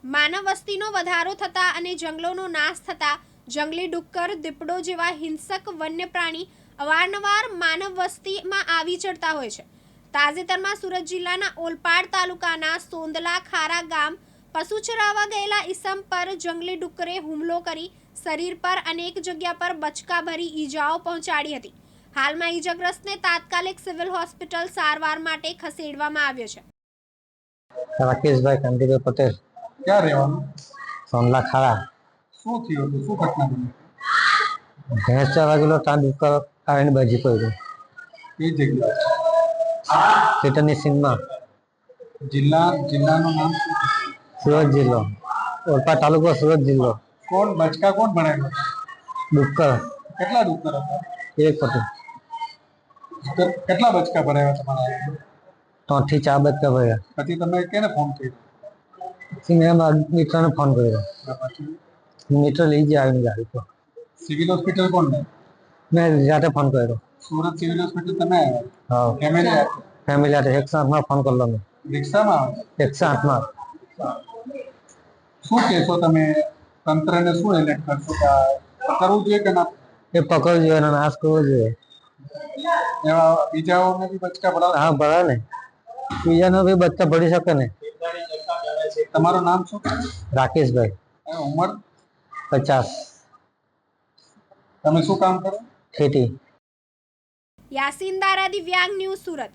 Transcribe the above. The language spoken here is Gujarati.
માનવ વસ્તીનો વધારો થતા અને જંગલોનો નાશ થતા જંગલી ડુક્કર, દીપડો જેવા હિંસક વન્ય પ્રાણી અવારનવાર માનવ વસ્તીમાં આવી ચડતા હોય છે. તાજેતરમાં સુરત જિલ્લાના ઓલપાડ તાલુકાના સોંદલા ખારા ગામ પશુ ચરાવવા ગયેલા ઈસમ પર જંગલી ડુક્કરે હુમલો કરી શરીર પર અનેક જગ્યા પર બચકાભરી ઈજાઓ પહોંચાડી હતી. હાલમાં ઈજાગ્રસ્તને તાત્કાલિક સિવિલ હોસ્પિટલ સારવાર માટે ખસેડવામાં આવ્યો છે. રાકેશભાઈ કાંતિભાઈ પટેલ. ક્યાં રહેવાનું? સોંદલા ખારા. શું થયું હતું? શું ઘટના બની? ભેંસ ચરવા ગયેલો ત્યાં ડુક્કર આવીને બાજી પડ્યો. કઈ જગ્યાએ? ચેતનની સીમમાં. જિલ્લાનું નામ શું? સુરત જિલ્લો. ઓલપાડ તાલુકો, સુરત જિલ્લો. કોણ બચકા કોણ ભણાવ્યો? ડુક્કર કેટલા ડુક્કર હતા? એક હતું. કેટલા બચકા ભરાયા તમારા? 3 થી 4 બચકા ભર્યા. પછી તમે કેને ફોન કર્યો? પછી મેં મારા મિત્રને ફોન કર્યો. પછી મિત્ર લઈ જાય આવીને ગાડી પર. સિવિલ હોસ્પિટલ કોણ ને? મેં રાતે ફોન કર્યો. સુરત સિવિલ હોસ્પિટલ તમે આવ્યા? હા, ફેમિલી સાથે 108 ફોન કરેલો મેં. રિક્ષામાં? 108. શું કહેશો તમે? તંત્રને શું એલર્ટ કરશો કે કરવું જોઈએ કે ના? એ પકડવું જોઈએ અને નાશ કરવો જોઈએ. એવા બીજાઓને બી બચકા ભરાવ? હા, ભરા ને. બીજાનો બી બચ્ચા ભરી શકે ને. તમારું નામ શું? રાકેશભાઈ. ઉંમર? 50. તમે શું કામ કરો? ખેતી. યાસીન દારા, દિવ્યાંગ ન્યૂઝ, સુરત.